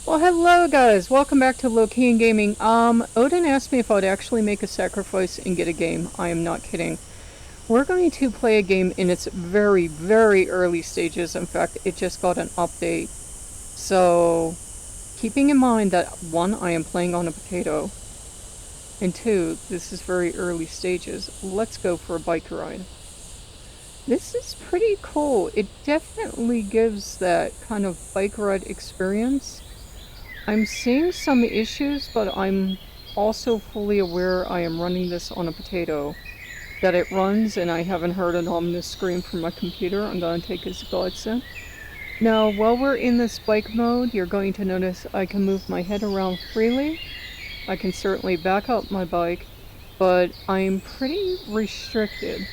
Well, hello guys, welcome back to Lokean Gaming. Odin asked me if I'd actually make a sacrifice and get a game. I am not kidding. We're going to play a game in its very, very early stages. In fact, it just got an update. So, keeping in mind that one, I am playing on a potato, and two, this is very early stages, let's go for a bike ride. This is pretty cool. It definitely gives that kind of bike ride experience. I'm seeing some issues, but I'm also fully aware I am running this on a potato. That it runs and I haven't heard an ominous scream from my computer, I'm going to take as a godsend. Now, while we're in this bike mode, you're going to notice I can move my head around freely. I can certainly back up my bike, but I'm pretty restricted.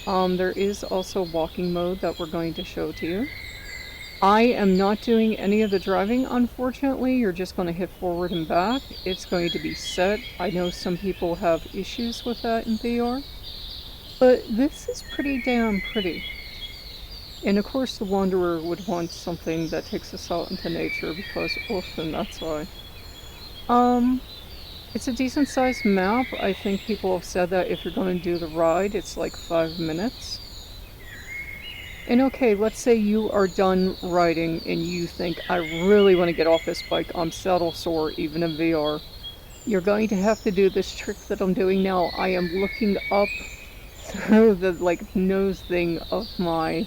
There is also walking mode that we're going to show to you. I am not doing any of the driving, unfortunately. You're just going to hit forward and back. It's going to be set. I know some people have issues with that in VR, but this is pretty damn pretty. And of course the Wanderer would want something that takes us out into nature because often that's why. It's a decent sized map. I think people have said that if you're going to do the ride, it's like 5 minutes. And okay, let's say you are done riding and you think, I really want to get off this bike, I'm saddle sore even in VR. You're going to have to do this trick that I'm doing now. I am looking up through the nose thing of my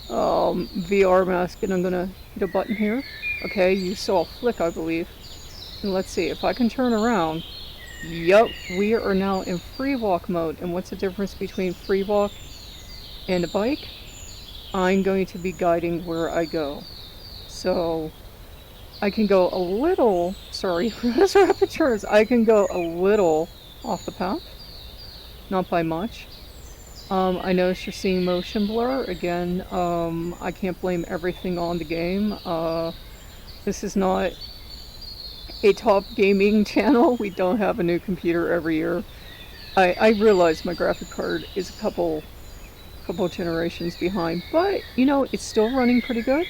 VR mask, and I'm gonna hit a button here. Okay, you saw a flick, I believe. And let's see, if I can turn around. Yup, we are now in free walk mode. And what's the difference between free walk and a bike? I'm going to be guiding where I go. So, I can go a little, sorry for those rapid turns, I can go a little off the path. Not by much. I notice you're seeing motion blur. Again, I can't blame everything on the game. This is not a top gaming channel. We don't have a new computer every year. I realize my graphic card is a couple generations behind, but you know, it's still running pretty good.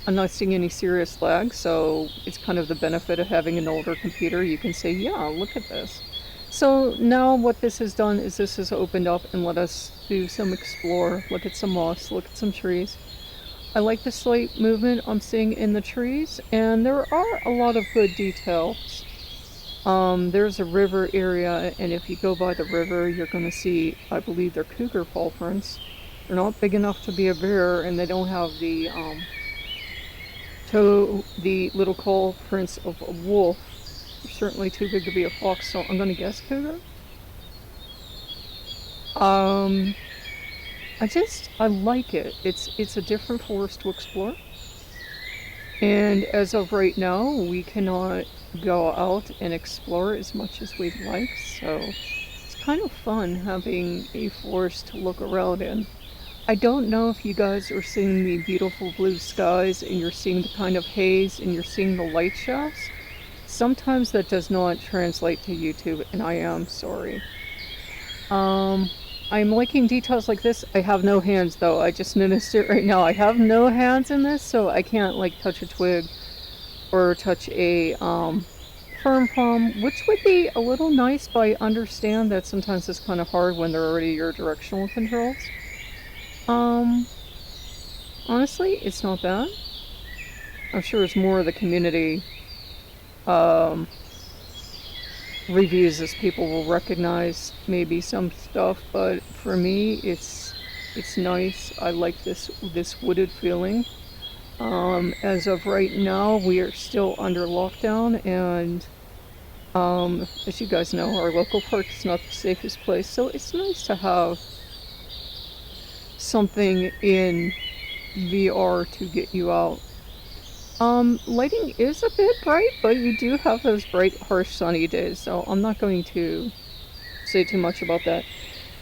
I'm not seeing any serious lag, so it's kind of the benefit of having an older computer. You can say, yeah, look at this. So now what this has done is this has opened up and let us do some explore, look at some moss, look at some trees. I like the slight movement I'm seeing in the trees, and there are a lot of good details. There's a river area, and if you go by the river, you're going to see, I believe they're cougar paw prints. They're not big enough to be a bear, and they don't have the little claw prints of a wolf. They're certainly too big to be a fox, so I'm going to guess cougar. I like it. It's a different forest to explore. And as of right now, we cannot go out and explore as much as we'd like, so it's kind of fun having a forest to look around in. I don't know if you guys are seeing the beautiful blue skies and you're seeing the kind of haze and you're seeing the light shafts. Sometimes that does not translate to YouTube, and I am sorry. I'm liking details like this. I have no hands though. I just noticed it right now. I have no hands in this, so I can't touch a twig or touch a fern palm, which would be a little nice, but I understand that sometimes it's kind of hard when they're already your directional controls. Honestly, it's not bad. I'm sure it's more of the community reviews as people will recognize maybe some stuff, but for me it's nice. I like this wooded feeling. As of right now, we are still under lockdown, and as you guys know, our local park is not the safest place, so it's nice to have something in VR to get you out. Lighting is a bit bright, but you do have those bright, harsh, sunny days, so I'm not going to say too much about that.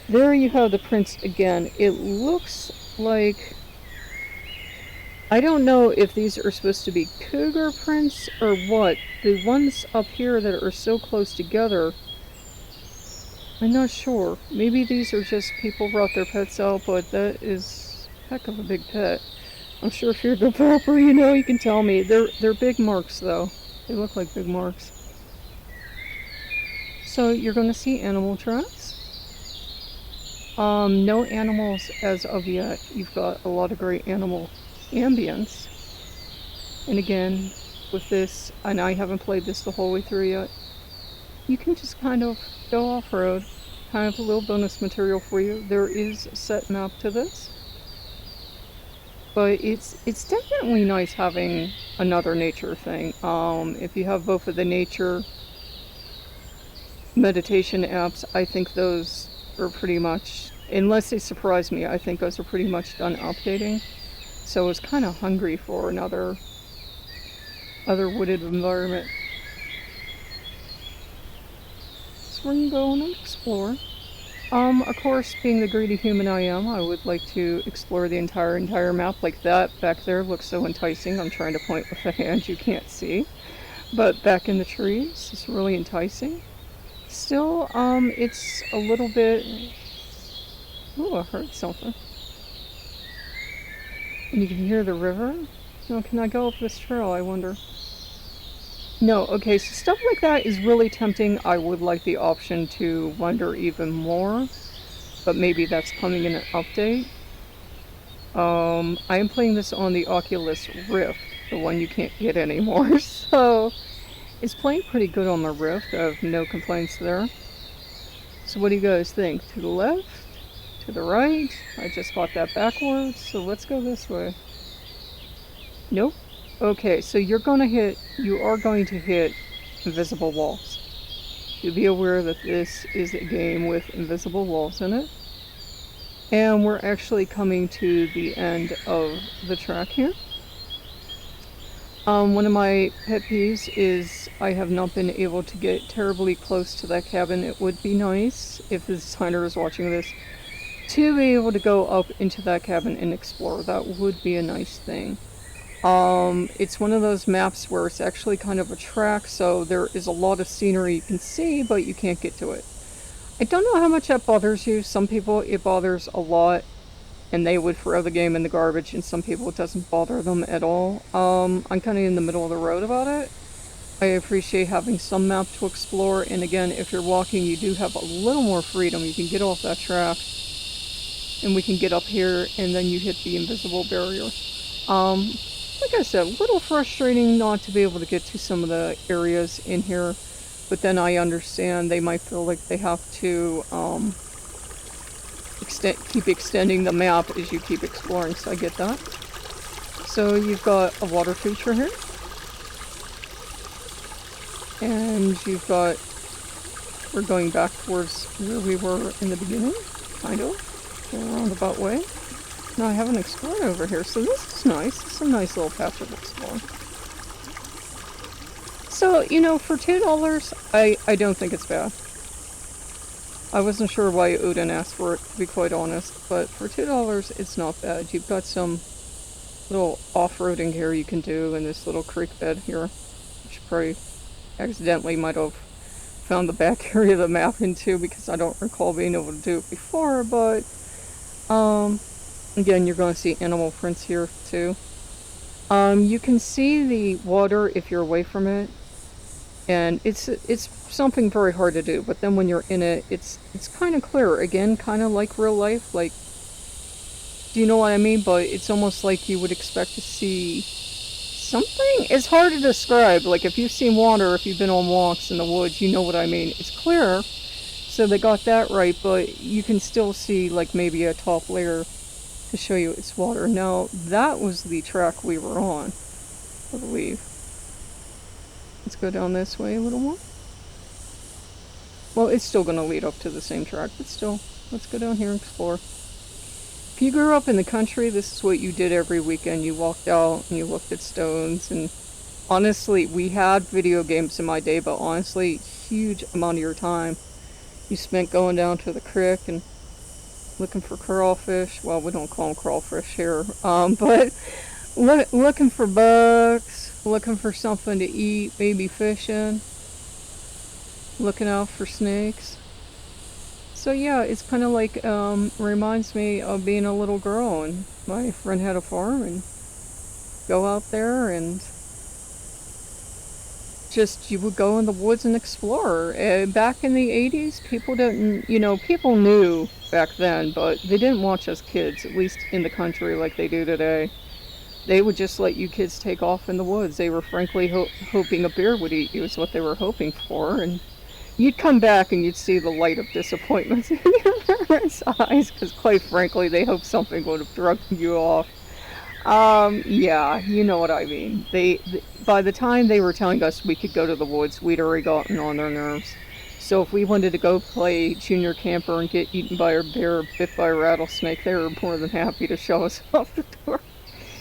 There you have the prints again. It looks like, I don't know if these are supposed to be cougar prints or what. The ones up here that are so close together, I'm not sure. Maybe these are just people brought their pets out, but that is a heck of a big pet. I'm sure if you're the prepper, you know, you can tell me. They're big marks though. They look like big marks. So you're going to see animal tracks. No animals as of yet. You've got a lot of great animal ambience. And again, with this, and I haven't played this the whole way through yet, you can just kind of go off-road. Kind of a little bonus material for you. There is a set map to this. But it's definitely nice having another nature thing. If you have both of the nature meditation apps, I think those are pretty much, unless they surprise me, I think those are pretty much done updating. So I was kind of hungry for another wooded environment. So we're gonna go and explore. Of course, being the greedy human I am, I would like to explore the entire map. Like that back there looks so enticing. I'm trying to point with a hand you can't see. But back in the trees, it's really enticing. Still, it's a little bit... Ooh, I heard something. And you can hear the river? No, can I go up this trail, I wonder? No, okay, so stuff like that is really tempting. I would like the option to wonder even more, but maybe that's coming in an update. I am playing this on the Oculus Rift, the one you can't get anymore, so it's playing pretty good on the Rift. I have no complaints there. So what do you guys think? To the left? To the right? I just got that backwards, so let's go this way. Nope. Okay, so you are going to hit invisible walls. Do be aware that this is a game with invisible walls in it. And we're actually coming to the end of the track here. One of my pet peeves is I have not been able to get terribly close to that cabin. It would be nice, if the designer is watching this, to be able to go up into that cabin and explore. That would be a nice thing. It's one of those maps where it's actually kind of a track, so there is a lot of scenery you can see, but you can't get to it. I don't know how much that bothers you. Some people it bothers a lot, and they would throw the game in the garbage, and some people it doesn't bother them at all. I'm kind of in the middle of the road about it. I appreciate having some map to explore, and again, if you're walking, you do have a little more freedom. You can get off that track, and we can get up here, and then you hit the invisible barrier. Like I said, a little frustrating not to be able to get to some of the areas in here, but then I understand they might feel like they have to keep extending the map as you keep exploring, so I get that. So you've got a water feature here, and you've got, we're going back towards where we were in the beginning, kind of, in a roundabout way. No, I haven't explored over here, so this is nice. It's a nice little patch of exploring. So, you know, for $2, I don't think it's bad. I wasn't sure why Odin asked for it, to be quite honest, but for $2, it's not bad. You've got some little off-roading here you can do in this little creek bed here, which probably accidentally might have found the back area of the map into, because I don't recall being able to do it before, but, again, you're going to see animal prints here, too. You can see the water if you're away from it, and it's something very hard to do, but then when you're in it, it's kind of clear. Again, kind of like real life, like, do you know what I mean? But it's almost like you would expect to see something. It's hard to describe. Like, if you've seen water, if you've been on walks in the woods, you know what I mean. It's clear, so they got that right, but you can still see, like, maybe a top layer to show you it's water. Now, that was the track we were on, I believe. Let's go down this way a little more. Well, it's still going to lead up to the same track, but still, let's go down here and explore. If you grew up in the country, this is what you did every weekend. You walked out and you looked at stones, and honestly, we had video games in my day, but honestly, huge amount of your time you spent going down to the creek and looking for crawfish. Well, we don't call them crawfish here, but looking for bugs, looking for something to eat, maybe fishing, looking out for snakes. So yeah, it's kind of like, reminds me of being a little girl, and my friend had a farm, and go out there and just you would go in the woods and explore. Back in the 80s, people didn't, people knew back then, but they didn't watch us kids, at least in the country, like they do today. They would just let you kids take off in the woods. They were frankly hoping a bear would eat you, is what they were hoping for. And you'd come back and you'd see the light of disappointment in your parents' eyes, because quite frankly, they hoped something would have drugged you off. Yeah, you know what I mean. By the time they were telling us we could go to the woods, we'd already gotten on their nerves. So if we wanted to go play junior camper and get eaten by a bear or bit by a rattlesnake, they were more than happy to show us off the door.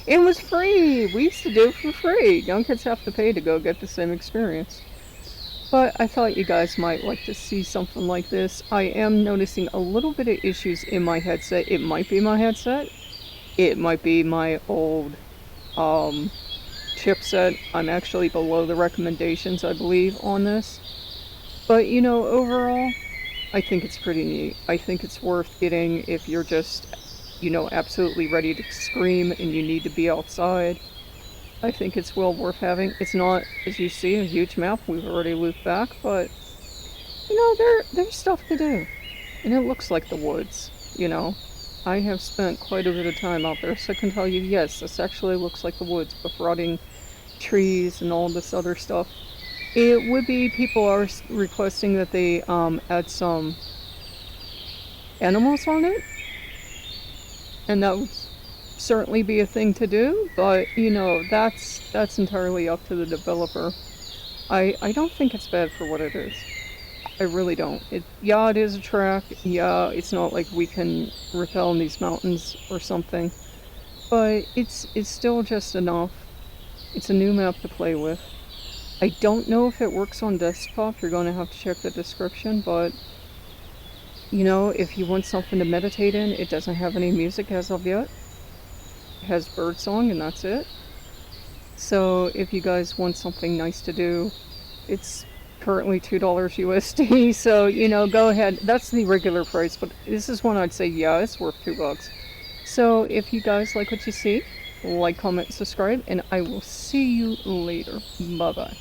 It was free. We used to do it for free. Young kids have to pay to go get the same experience. But I thought you guys might like to see something like this. I am noticing a little bit of issues in my headset. It might be my headset. It might be my old chipset. I'm actually below the recommendations, I believe, on this. But, overall, I think it's pretty neat. I think it's worth getting if you're just, absolutely ready to scream and you need to be outside. I think it's well worth having. It's not, as you see, a huge map. We've already looped back, but, there's stuff to do. And it looks like the woods. I have spent quite a bit of time out there, so I can tell you, yes, this actually looks like the woods with rotting trees and all this other stuff. It would be, people are requesting that they add some animals on it, and that would certainly be a thing to do, but, that's entirely up to the developer. I don't think it's bad for what it is. I really don't. It is a track. Yeah, it's not like we can rappel in these mountains or something. But it's still just enough. It's a new map to play with. I don't know if it works on desktop. You're going to have to check the description. But, if you want something to meditate in, it doesn't have any music as of yet. It has birdsong and that's it. So if you guys want something nice to do, it's currently $2 USD, so go ahead. That's the regular price, but this is one I'd say, yeah, it's worth $2. So if you guys like what you see, like, comment, subscribe, and I will see you later. Bye bye.